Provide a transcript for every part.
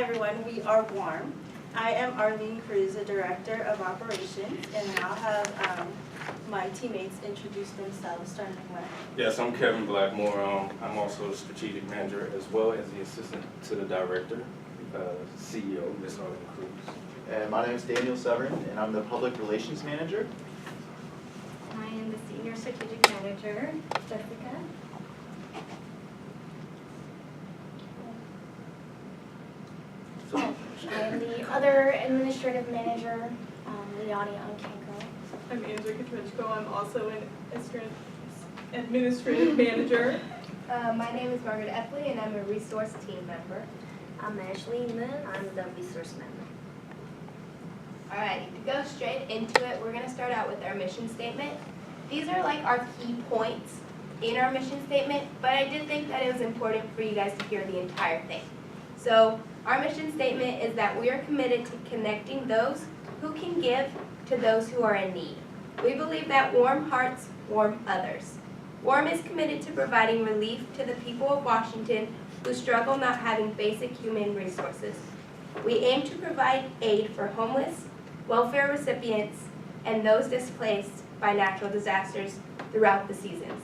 everyone, we are WAARM. I am Arlene Cruz, the Director of Operations, and I'll have my teammates introduce themselves, starting with. Yes, I'm Kevin Blackmore. I'm also the Strategic Manager as well as the Assistant to the Director, CEO, Ms. Arlene Cruz. And my name is Daniel Severin, and I'm the Public Relations Manager. I am the Senior Strategic Manager, Jessica. I am the other Administrative Manager, Liani Ankenko. I'm Andrea Katrichko. I'm also an Administrative Manager. My name is Margaret Epley, and I'm a Resource Team Member. I'm Ashley Moon. I'm the resource member. Alrighty, to go straight into it, we're going to start out with our mission statement. These are like our key points in our mission statement, but I did think that it was important for you guys to hear the entire thing. So our mission statement is that we are committed to connecting those who can give to those who are in need. We believe that warm hearts warm others. WARM is committed to providing relief to the people of Washington who struggle not having basic human resources. We aim to provide aid for homeless, welfare recipients, and those displaced by natural disasters throughout the seasons.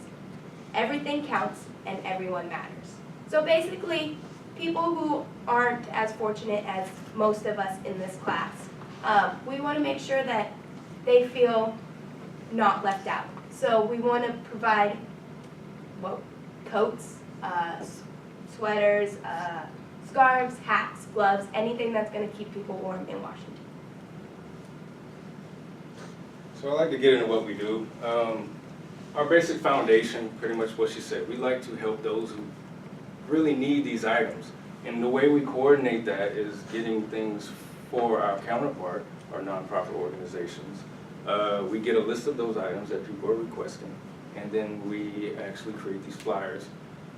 Everything counts and everyone matters. So basically, people who aren't as fortunate as most of us in this class, we want to make sure that they feel not left out. So we want to provide coats, sweaters, scarves, hats, gloves, anything that's going to keep people warm in Washington. So I'd like to get into what we do. Our basic foundation, pretty much what she said, we like to help those who really need these items. And the way we coordinate that is getting things for our counterpart, our nonprofit organizations. We get a list of those items that people are requesting, and then we actually create these flyers.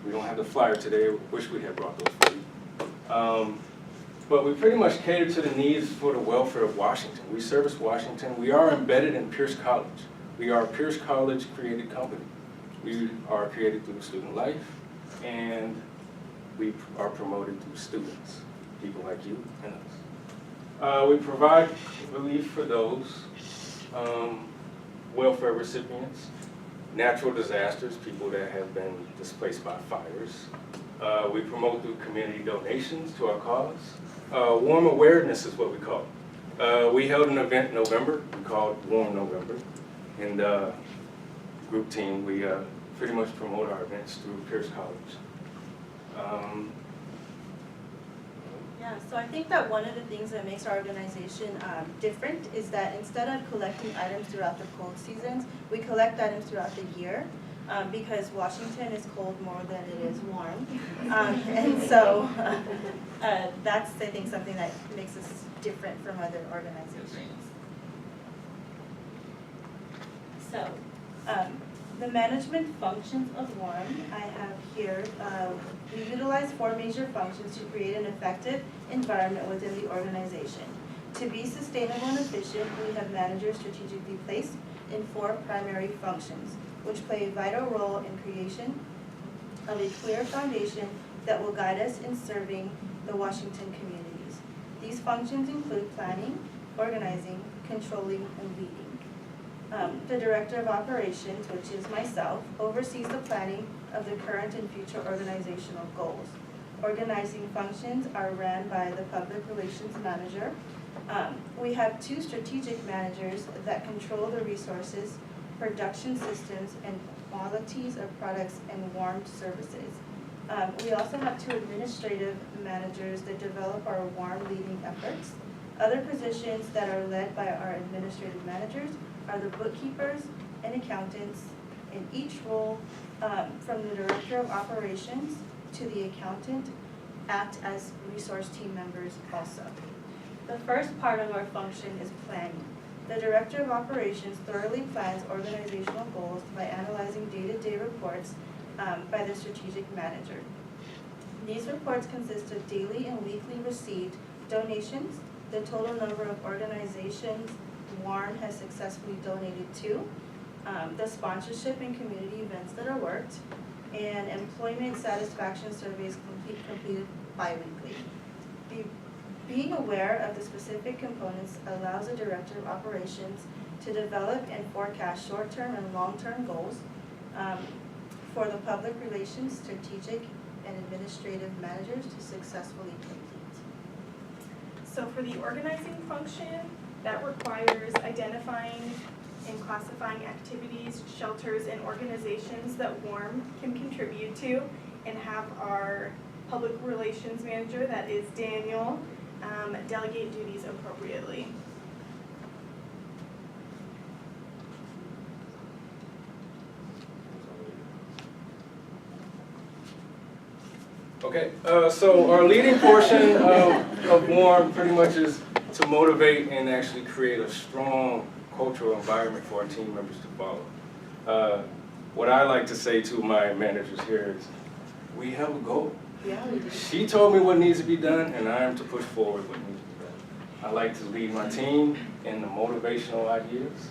We don't have the flyer today, wish we had brought those for you. But we pretty much cater to the needs for the welfare of Washington. We service Washington. We are embedded in Pierce College. We are a Pierce College created company. We are created through student life, and we are promoted through students, people like you and us. We provide relief for those welfare recipients, natural disasters, people that have been displaced by fires. We promote through community donations to our cause. WARM awareness is what we call it. We held an event in November, we called WARM November. And group team, we pretty much promote our events through Pierce College. Yeah, so I think that one of the things that makes our organization different is that instead of collecting items throughout the cold seasons, we collect items throughout the year because Washington is cold more than it is warm. And so that's, I think, something that makes us different from other organizations. So, the management functions of WARM, I have here, we utilize 4 major functions to create an effective environment within the organization. To be sustainable and efficient, we have managers strategically placed in 4 primary functions, which play a vital role in creation of a clear foundation that will guide us in serving the Washington communities. These functions include planning, organizing, controlling, and leading. The Director of Operations, which is myself, oversees the planning of the current and future organizational goals. Organizing functions are ran by the Public Relations Manager. We have 2 strategic managers that control the resources, production systems, and qualities of products and WARM services. We also have 2 administrative managers that develop our WARM leading efforts. Other positions that are led by our administrative managers are the bookkeepers and accountants, in each role from the Director of Operations to the accountant act as resource team members also. The first part of our function is planning. The Director of Operations thoroughly plans organizational goals by analyzing day-to-day reports by the strategic manager. These reports consist of daily and weekly received donations, the total number of organizations WARM has successfully donated to, the sponsorship and community events that are worked, and employment satisfaction surveys completed bi-weekly. Being aware of the specific components allows the Director of Operations to develop and forecast short-term and long-term goals for the public relations, strategic, and administrative managers to successfully complete. So for the organizing function, that requires identifying and classifying activities, shelters, and organizations that WARM can contribute to, and have our public relations manager, that is Daniel, delegate duties appropriately. Okay, so our leading portion of WARM pretty much is to motivate and actually create a strong cultural environment for our team members to follow. What I like to say to my managers here is, we have a goal. Yeah, we do. She told me what needs to be done, and I am to push forward what needs to be done. I like to lead my team in the motivational ideas.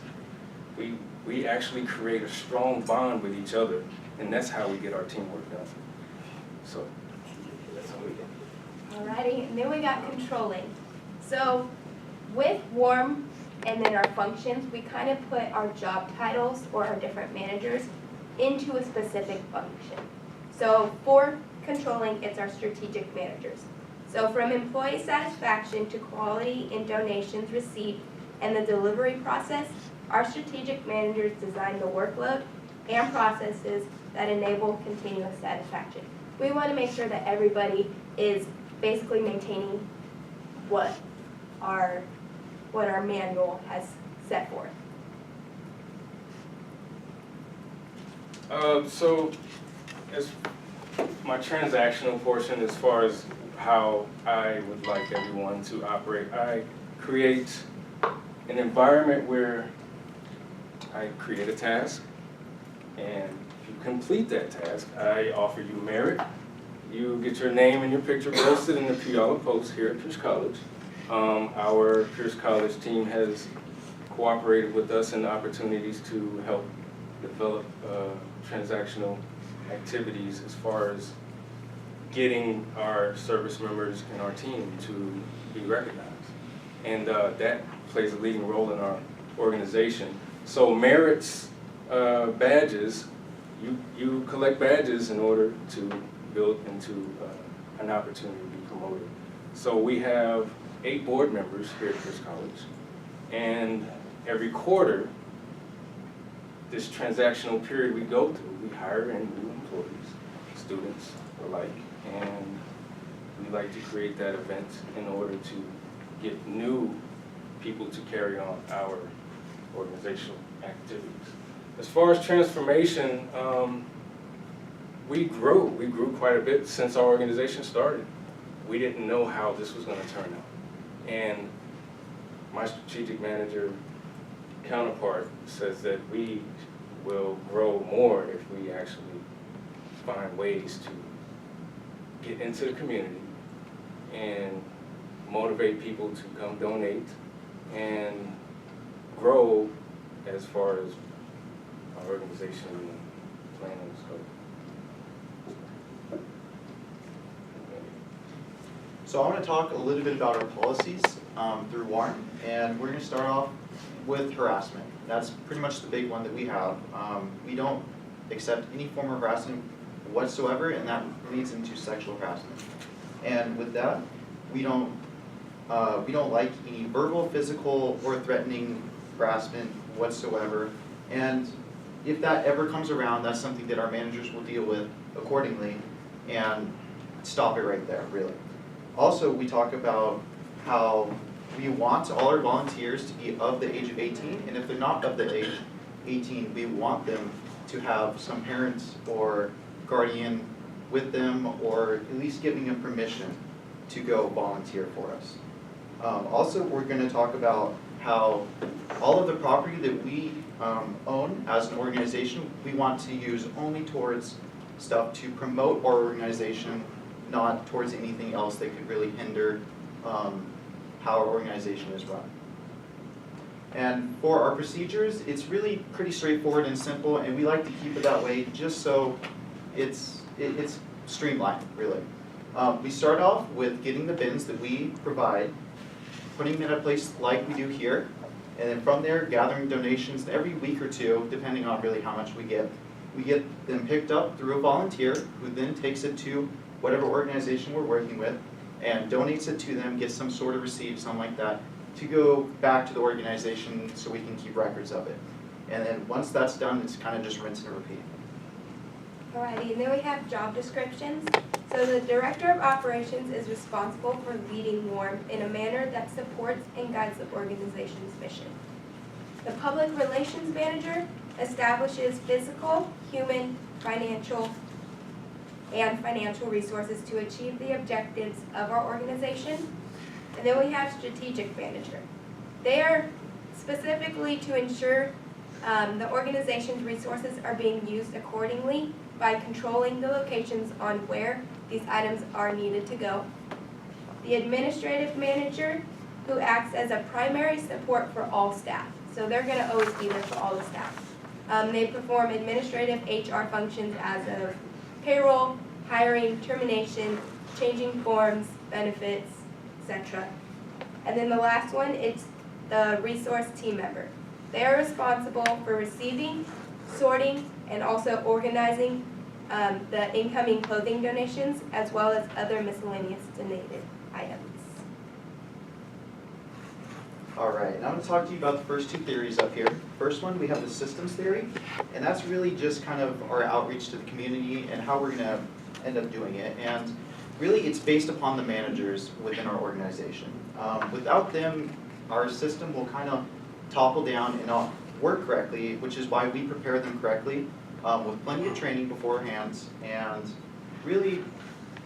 We actually create a strong bond with each other, and that's how we get our teamwork done. So, that's how we do. Alrighty, and then we got controlling. So with WARM and then our functions, we kind of put our job titles or our different managers into a specific function. So for controlling, it's our strategic managers. So from employee satisfaction to quality and donations received and the delivery process, our strategic managers design the workload and processes that enable continuous satisfaction. We want to make sure that everybody is basically maintaining what our manual has set forth. So, as my transactional portion, as far as how I would like everyone to operate, I create an environment where I create a task, and if you complete that task, I offer you merit. You get your name and your picture posted in the Puyallup Post here at Pierce College. Our Pierce College team has cooperated with us in opportunities to help develop transactional activities as far as getting our service members and our team to be recognized. And that plays a leading role in our organization. So merits, badges, you collect badges in order to build into an opportunity to be promoted. So we have 8 board members here at Pierce College, and every quarter, this transactional period we go through, we hire in new employees, students alike, and we like to create that event in order to get new people to carry on our organizational activities. As far as transformation, we grew quite a bit since our organization started. We didn't know how this was going to turn out. And my strategic manager counterpart says that we will grow more if we actually find ways to get into the community and motivate people to come donate and grow as far as our organization and planning scope. So I want to talk a little bit about our policies through WAARM, and we're going to start off with harassment. That's pretty much the big one that we have. We don't accept any form of harassment whatsoever, and that leads into sexual harassment. And with that, we don't like any verbal, physical, or threatening harassment whatsoever. And if that ever comes around, that's something that our managers will deal with accordingly and stop it right there, really. Also, we talk about how we want all our volunteers to be of the age of 18, and if they're not of the age 18, we want them to have some parents or guardian with them, or at least giving them permission to go volunteer for us. Also, we're going to talk about how all of the property that we own as an organization, we want to use only towards stuff to promote our organization, not towards anything else that could really hinder how our organization is run. And for our procedures, it's really pretty straightforward and simple, and we like to keep it that way just so it's streamlined, really. We start off with getting the bins that we provide, putting them in a place like we do here, and then from there, gathering donations every week or two, depending on really how much we get. We get them picked up through a volunteer, who then takes it to whatever organization we're working with, and donates it to them, gets some sort of receipt, something like that, to go back to the organization so we can keep records of it. And then once that's done, it's kind of just rinse and repeat. Alrighty, and then we have job descriptions. So the Director of Operations is responsible for leading WAARM in a manner that supports and guides the organization's mission. The Public Relations Manager establishes physical, human, financial, and financial resources to achieve the objectives of our organization. And then we have Strategic Manager. They are specifically to ensure the organization's resources are being used accordingly by controlling the locations on where these items are needed to go. The Administrative Manager, who acts as a primary support for all staff. So they're going to always be there for all the staff. They perform administrative HR functions as of payroll, hiring, termination, changing forms, benefits, etc. And then the last one, it's the resource team member. They are responsible for receiving, sorting, and also organizing the incoming clothing donations as well as other miscellaneous donated items. All right, and I'm going to talk to you about the first two theories up here. First one, we have the systems theory, and that's really just kind of our outreach to the community and how we're going to end up doing it. And really, it's based upon the managers within our organization. Without them, our system will kind of topple down and not work correctly, which is why we prepare them correctly with plenty of training beforehand. And really,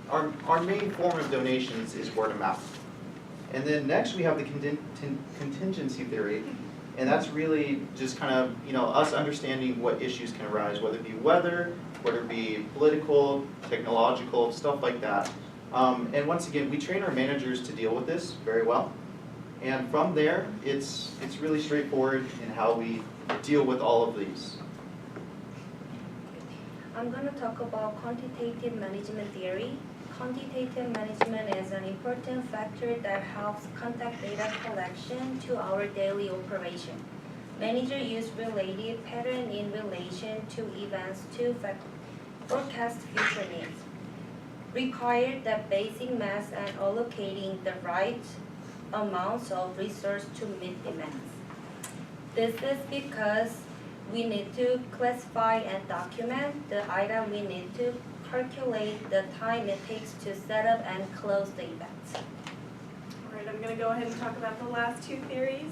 our main form of donations is word of mouth. And then next we have the contingency theory, and that's really just kind of, us understanding what issues can arise, whether it be weather, whether it be political, technological, stuff like that. And once again, we train our managers to deal with this very well. And from there, it's really straightforward in how we deal with all of these. I'm going to talk about quantitative management theory. Quantitative management is an important factor that helps conduct data collection to our daily operation. Managers use related pattern in relation to events to forecast future needs. Require the basic math and allocating the right amounts of resource to meet demands. This is because we need to classify and document the item. We need to calculate the time it takes to set up and close the events. All right, I'm going to go ahead and talk about the last two theories.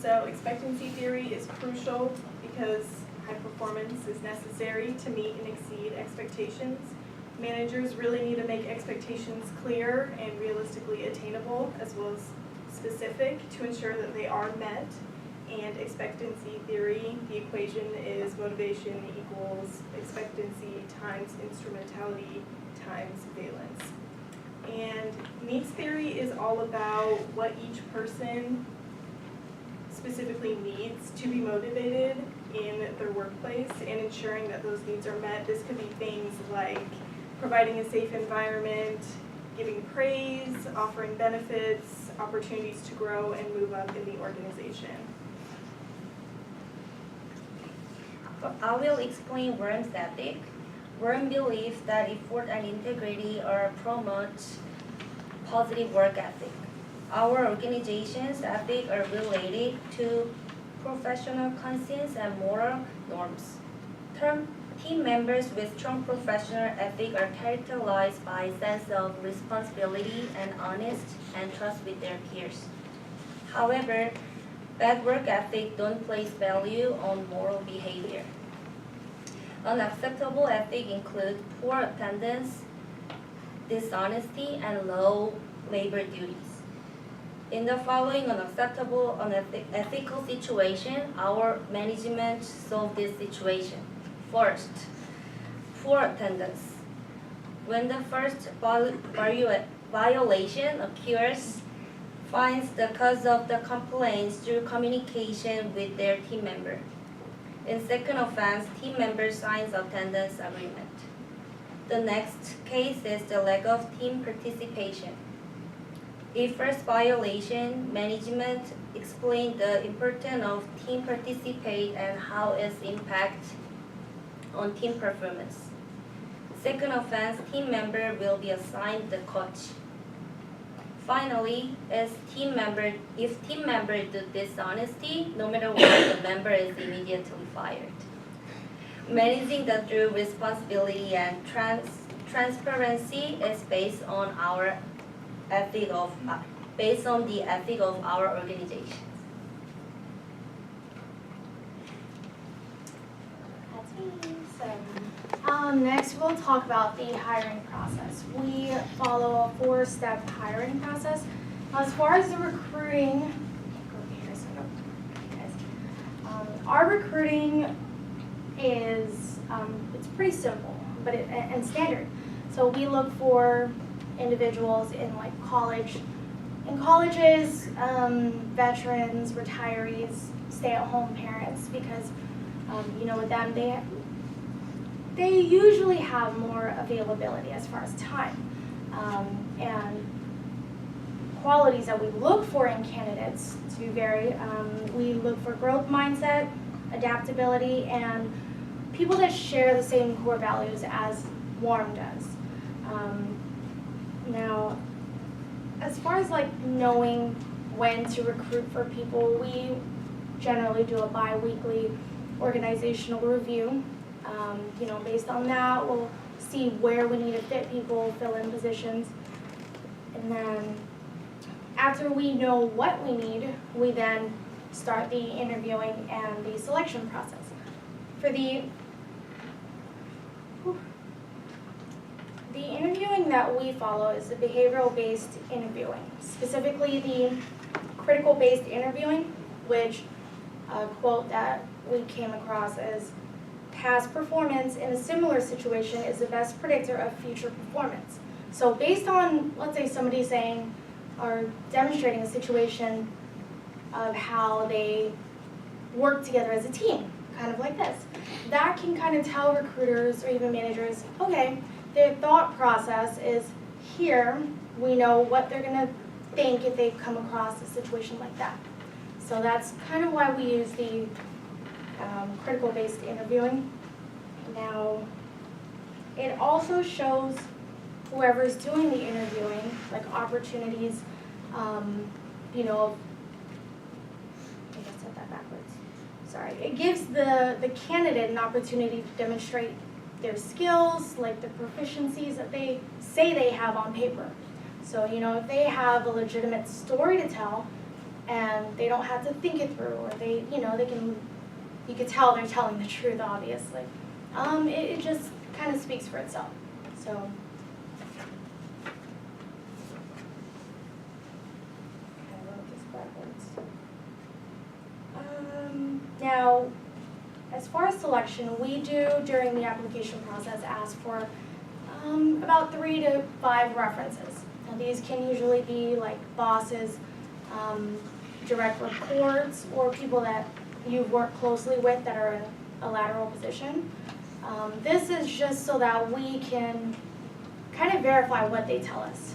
So expectancy theory is crucial because high performance is necessary to meet and exceed expectations. Managers really need to make expectations clear and realistically attainable, as well as specific, to ensure that they are met. And expectancy theory, the equation is motivation equals expectancy times instrumentality times valence. And needs theory is all about what each person specifically needs to be motivated in their workplace and ensuring that those needs are met. This could be things like providing a safe environment, giving praise, offering benefits, opportunities to grow and move up in the organization. I will explain WAARM's ethic. WAARM believes that effort and integrity are promote positive work ethic. Our organization's ethic are related to professional conscience and moral norms. Team members with strong professional ethic are characterized by a sense of responsibility and honest and trust with their peers. However, bad work ethic don't place value on moral behavior. Unacceptable ethic include poor attendance, dishonesty, and low labor duties. In the following unacceptable, unethical situation, our management solved this situation. First, poor attendance. When the first violation occurs, finds the cause of the complaints through communication with their team member. In second offense, team member signs attendance agreement. The next case is the lack of team participation. In first violation, management explained the importance of team participate and how its impact on team performance. Second offense, team member will be assigned the coach. Finally, if team member do dishonesty, no matter what, the member is immediately fired. Managing the true responsibility and transparency is based on the ethic of our organization. That's me. So, next we'll talk about the hiring process. We follow a 4-step hiring process. As far as the recruiting, our recruiting is it's pretty simple, but and standard. So we look for individuals in like colleges, veterans, retirees, stay-at-home parents, because with them they usually have more availability as far as time, and qualities that we look for in candidates to vary. We look for growth mindset, adaptability, and people that share the same core values as WAARM does. Now, as far as like knowing when to recruit for people, we generally do a bi-weekly organizational review. Based on that, we'll see where we need to fit people, fill in positions, and then after we know what we need, we then start the interviewing and the selection process. For the interviewing that we follow is the behavioral-based interviewing, specifically the critical-based interviewing, which a quote that we came across is, past performance in a similar situation is the best predictor of future performance. So based on, let's say somebody saying or demonstrating a situation of how they work together as a team, kind of like this, that can kind of tell recruiters or even managers, okay, their thought process is here, we know what they're gonna think if they come across a situation like that. So that's kind of why we use the critical-based interviewing. Now, it also shows whoever's doing the interviewing, like opportunities, I think I said that backwards. Sorry. It gives the candidate an opportunity to demonstrate their skills, like the proficiencies that they say they have on paper. So, if they have a legitimate story to tell, and they don't have to think it through, or they can, you could tell they're telling the truth, obviously. It just kind of speaks for itself. So, I wrote this backwards. Now, as far as selection, we do during the application process ask for about 3 to 5 references. Now, these can usually be like bosses, direct reports, or people that you've worked closely with that are in a lateral position. This is just so that we can kind of verify what they tell us.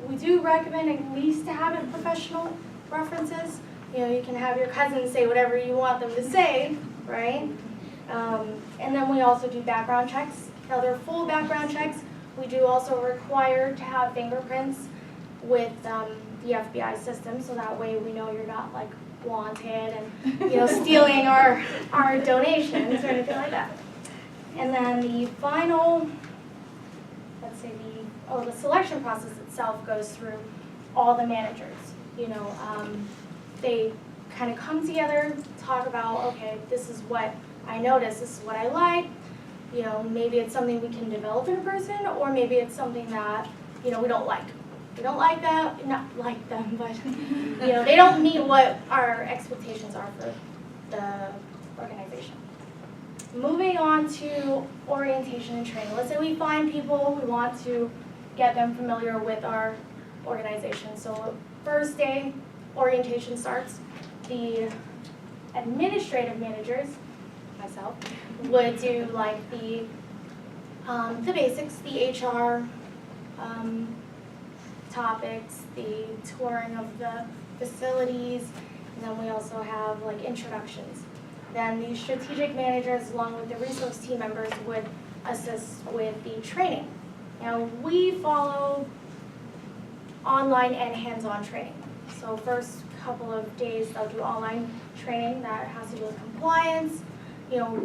We do recommend at least having professional references. You can have your cousins say whatever you want them to say, right? And then we also do background checks. Now they're full background checks. We do also require to have fingerprints with the FBI system, so that way we know you're not like wanted and stealing our donations or anything like that. And then the final, the selection process itself goes through all the managers. They kind of come together, talk about, okay, this is what I noticed, this is what I like. Maybe it's something we can develop in a person, or maybe it's something that we don't like. We don't like them, not like them, but they don't meet what our expectations are for the organization. Moving on to orientation and training. Let's say we find people, we want to get them familiar with our organization. So first day, orientation starts. The administrative managers myself, would do like the basics, the HR topics, the touring of the facilities, and then we also have like introductions. Then the strategic managers, along with the resource team members, would assist with the training. Now, we follow online and hands-on training. So first couple of days, they'll do online training that has to do with compliance,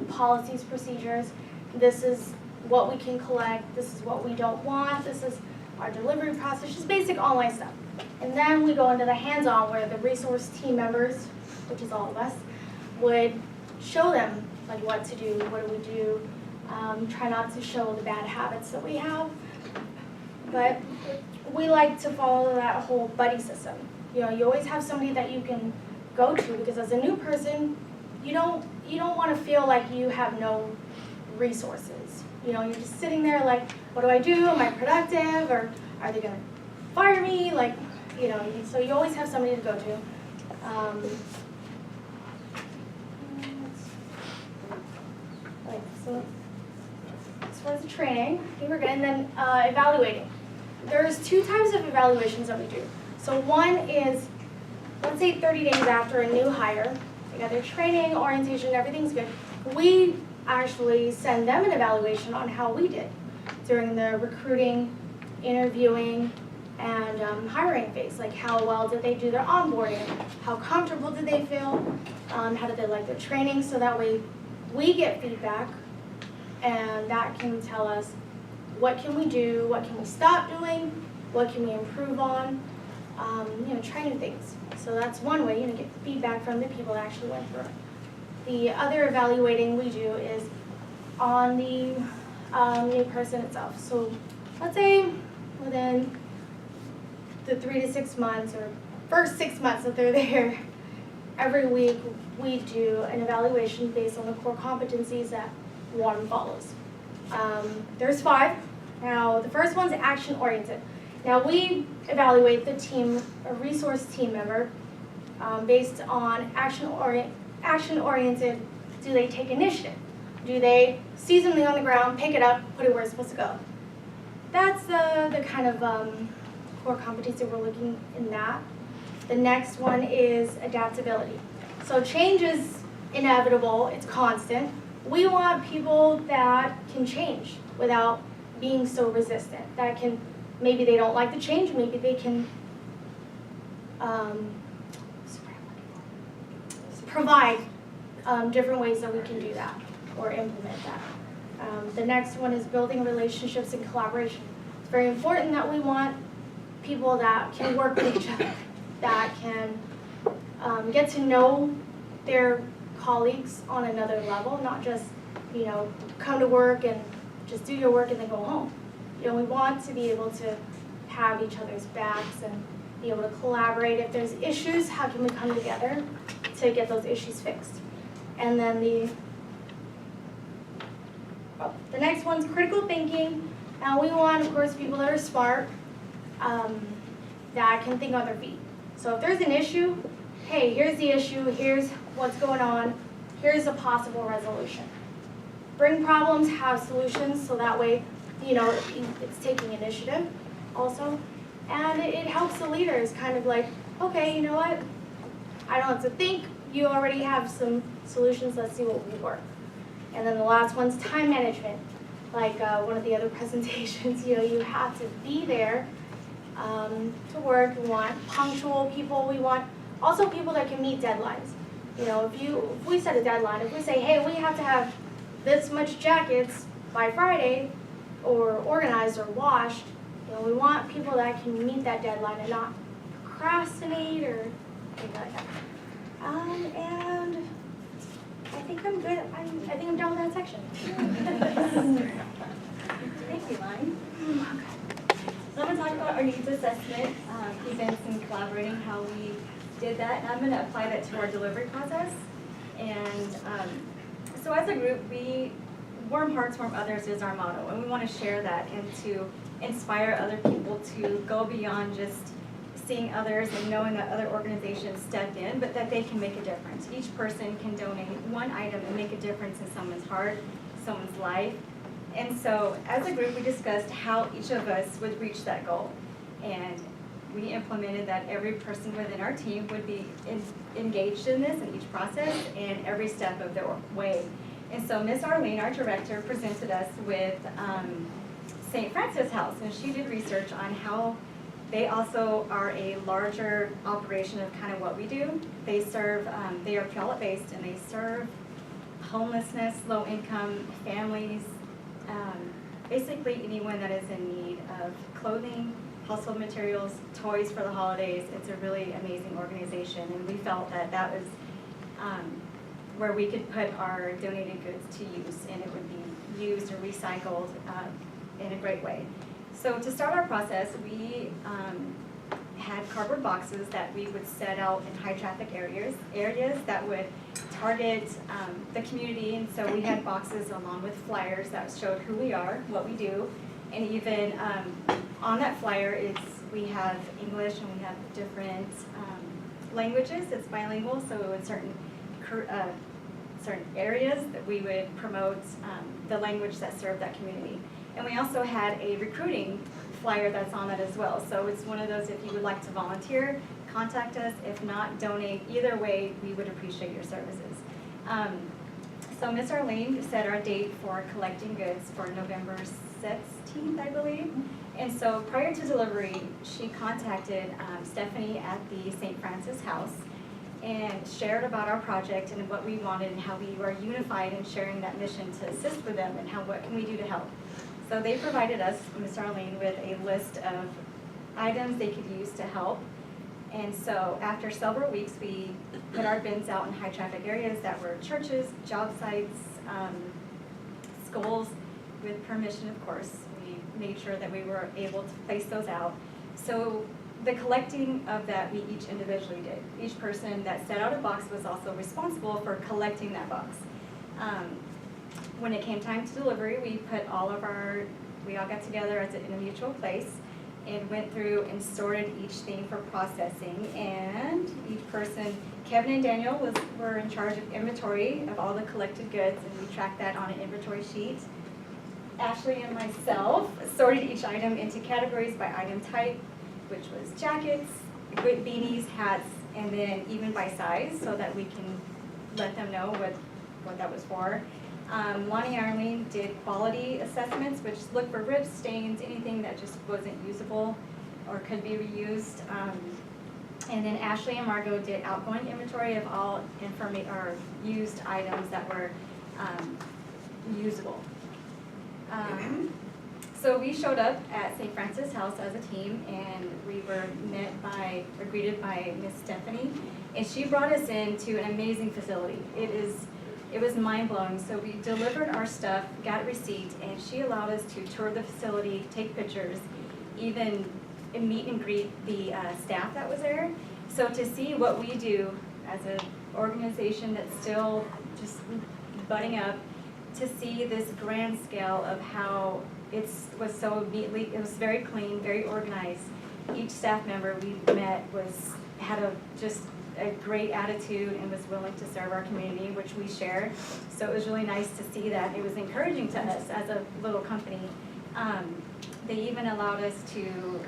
policies, procedures. This is what we can collect, this is what we don't want, this is our delivery process, just basic online stuff. And then we go into the hands-on where the resource team members, which is all of us, would show them like what to do, what do we do, try not to show the bad habits that we have. But we like to follow that whole buddy system. You always have somebody that you can go to, because as a new person, you don't want to feel like you have no resources. You're just sitting there like, what do I do? Am I productive? Or are they going to fire me? Like, so you always have somebody to go to. So as far as the training, I think we're good. And then evaluating. There's 2 types of evaluations that we do. So one is, let's say 30 days after a new hire, they got their training, orientation, everything's good. We actually send them an evaluation on how we did during the recruiting, interviewing, and hiring phase. Like how well did they do their onboarding? How comfortable did they feel? How did they like their training? So that way we get feedback, and that can tell us what can we do, what can we stop doing, what can we improve on, training things. So that's one way, get feedback from the people that actually went through it. The other evaluating we do is on the new person itself. So let's say within the 3 to 6 months, or first 6 months that they're there, every week we do an evaluation based on the core competencies that WAARM follows. There's 5. Now, the first one's action-oriented. Now, we evaluate the team, a resource team member, based on action-oriented. Do they take initiative? Do they see something on the ground, pick it up, put it where it's supposed to go? That's the kind of core competency we're looking in that. The next one is adaptability. So change is inevitable, it's constant. We want people that can change without being so resistant. That can, maybe they don't like the change, maybe they can provide different ways that we can do that or implement that. The next one is building relationships and collaboration. It's very important that we want people that can work with each other, that can get to know their colleagues on another level, not just, come to work and just do your work and then go home. We want to be able to have each other's backs and be able to collaborate. If there's issues, how can we come together to get those issues fixed? And then the next one's critical thinking. Now we want, of course, people that are smart, that can think on their feet. So if there's an issue, hey, here's the issue, here's what's going on, here's a possible resolution. Bring problems, have solutions, so that way, it's taking initiative also. And it helps the leaders kind of like, okay, you know what? I don't have to think, you already have some solutions, let's see what will work. And then the last one's time management. Like one of the other presentations, you have to be there to work. We want punctual people. We want also people that can meet deadlines. If we set a deadline, if we say, hey, we have to have this much jackets by Friday, or organized or washed, we want people that can meet that deadline and not procrastinate or anything like that. And I think I'm good. I think I'm done with that section. Thank you, Lauren. So I'm going to talk about our needs assessment, events and collaborating, how we did that. And I'm going to apply that to our delivery process. And so as a group, warm hearts, warm others is our motto. And we want to share that and to inspire other people to go beyond just seeing others and knowing that other organizations stepped in, but that they can make a difference. Each person can donate one item and make a difference in someone's heart, someone's life. And so as a group, we discussed how each of us would reach that goal. And we implemented that every person within our team would be engaged in this in each process and every step of the way. And so Miss Arlene, our director, presented us with St. Francis House, and she did research on how they also are a larger operation of kind of what we do. They serve, they are Puyallup-based, and they serve homelessness, low-income families, basically anyone that is in need of clothing, household materials, toys for the holidays. It's a really amazing organization, and we felt that that was where we could put our donated goods to use, and it would be used or recycled in a great way. So to start our process, we had cardboard boxes that we would set out in high traffic areas that would target the community. And so we had boxes along with flyers that showed who we are, what we do, and even on that flyer we have English and we have different languages. It's bilingual, so in certain areas that we would promote the language that served that community. And we also had a recruiting flyer that's on that as well. So it's one of those, if you would like to volunteer, contact us. If not, donate. Either way, we would appreciate your services. So Miss Arlene set our date for collecting goods for November 16th, I believe. And so prior to delivery, she contacted Stephanie at the St. Francis House and shared about our project and what we wanted and how we were unified in sharing that mission to assist with them and what can we do to help. So they provided us, Ms. Arlene, with a list of items they could use to help. And so after several weeks, we put our bins out in high traffic areas that were churches, job sites, schools, with permission, of course. We made sure that we were able to place those out. So the collecting of that we each individually did. Each person that set out a box was also responsible for collecting that box. When it came time to delivery, we all got together in a mutual place and went through and sorted each thing for processing. And each person, Kevin and Daniel were in charge of inventory of all the collected goods, and we tracked that on an inventory sheet. Ashley and myself sorted each item into categories by item type, which was jackets, beanies, hats, and then even by size, so that we can let them know what that was for. Lonnie and Arlene did quality assessments, which looked for rips, stains, anything that just wasn't usable or could be reused. And then Ashley and Margot did outgoing inventory of all used items that were usable. So we showed up at St. Francis House as a team, and we were greeted by Miss Stephanie, and she brought us into an amazing facility. It was mind-blowing. So we delivered our stuff, got a receipt, and she allowed us to tour the facility, take pictures, even meet and greet the staff that was there. So to see what we do as an organization that's still just budding up, to see this grand scale of how it was very clean, very organized. Each staff member we met had just a great attitude and was willing to serve our community, which we share. So it was really nice to see that. It was encouraging to us as a little company. They even allowed us to,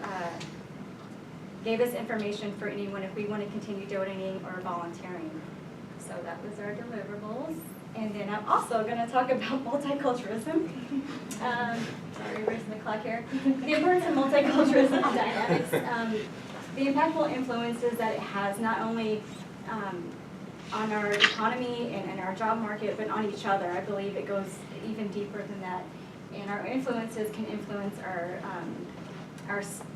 gave us information for anyone if we want to continue donating or volunteering. So that was our deliverables. And then I'm also going to talk about multiculturalism. Sorry, raising the clock here. The importance of multiculturalism and dynamics. The impactful influences that it has not only on our economy and our job market, but on each other. I believe it goes even deeper than that. And our influences can influence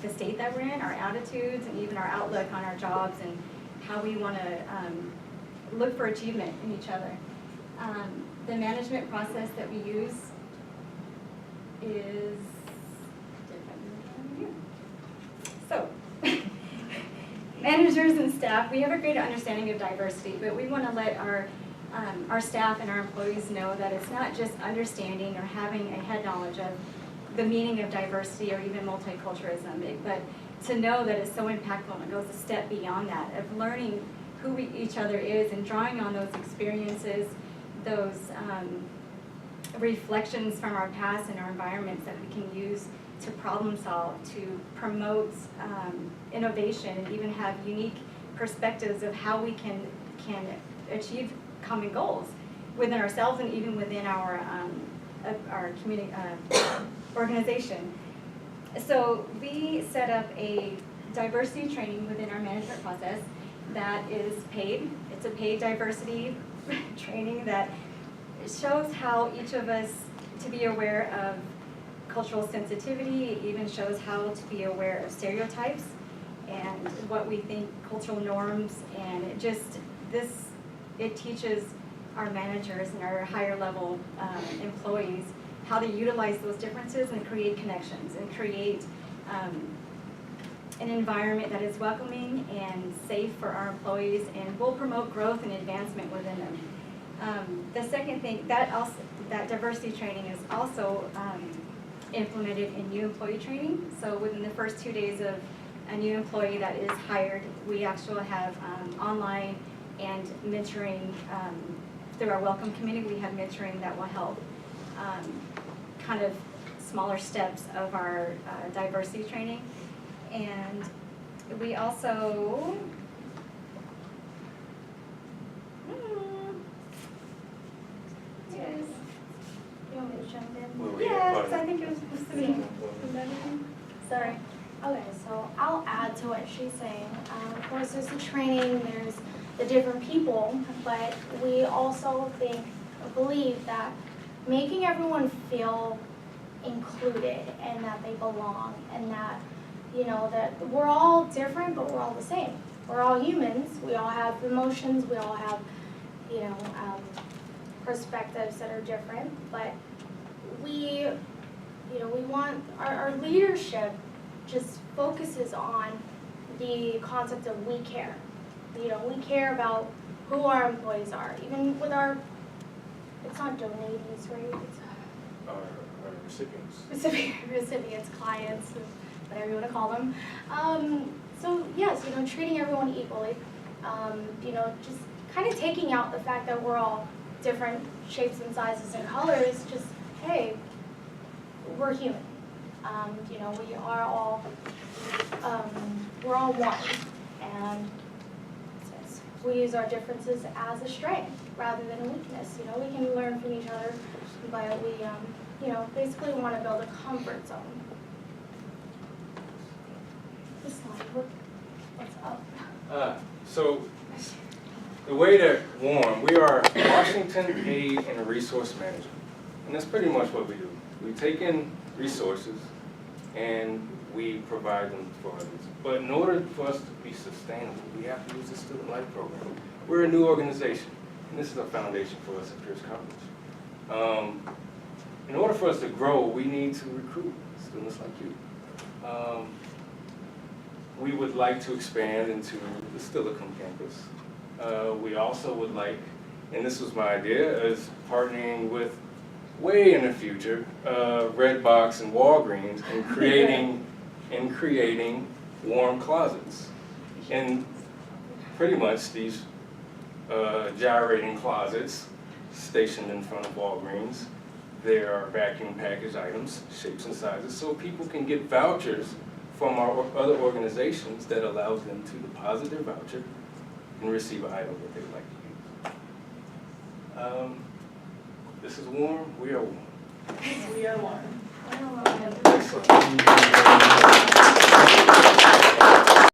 the state that we're in, our attitudes, and even our outlook on our jobs and how we want to look for achievement in each other. The management process that we use is different than here. So, managers and staff, we have a great understanding of diversity, but we want to let our staff and our employees know that it's not just understanding or having a head knowledge of the meaning of diversity or even multiculturalism, but to know that it's so impactful, and it goes a step beyond that, of learning who each other is and drawing on those experiences, those reflections from our past and our environments that we can use to problem solve, to promote innovation, and even have unique perspectives of how we can achieve common goals within ourselves and even within our community organization. So we set up a diversity training within our management process that is paid. It's a paid diversity training that shows how each of us to be aware of cultural sensitivity. It even shows how to be aware of stereotypes and what we think cultural norms, and it teaches our managers and our higher level employees how to utilize those differences and create connections and create an environment that is welcoming and safe for our employees, and will promote growth and advancement within them. The second thing, that diversity training is also implemented in new employee training. So within the first 2 days of a new employee that is hired, we actually have online and mentoring through our welcome committee. We have mentoring that will help kind of smaller steps of our diversity training. And we also, You want me to jump in? Where we at? yeah, 'cause I think it was supposed to be. Sorry. Okay, so I'll add to what she's saying. Of course, there's the training, there's the different people, but we also believe that making everyone feel included and that they belong, and that, that we're all different, but we're all the same. We're all humans, we all have emotions, we all have, perspectives that are different, but we want, our leadership just focuses on the concept of we care. We care about who our employees are, even with it's not donatees, right? It's Our recipients. recipients, clients, whatever you want to call them. So yes, treating everyone equally, just kind of taking out the fact that we're all different shapes and sizes and colors, just, hey, we're human. We are all, we're all one, and we use our differences as a strength rather than a weakness. We can learn from each other, but we, basically want to build a comfort zone. This slide, what's up? So the way that WAARM, we are Washington Aid and Resource Management, and that's pretty much what we do. We take in resources and we provide them for others. But in order for us to be sustainable, we have to use the Student Life Program. We're a new organization, and this is a foundation for us at Pierce College. In order for us to grow, we need to recruit students like you. We would like to expand into the Steilacoom campus. We also would like, and this was my idea, is partnering with, way in the future, Redbox and Walgreens, and creating warm closets. And pretty much these gyrating closets stationed in front of Walgreens. There are vacuum packaged items, shapes and sizes, so people can get vouchers from our other organizations that allows them to deposit their voucher and receive an item that they'd like to use. This is WAARM, we are WAARM. We are one. Excellent.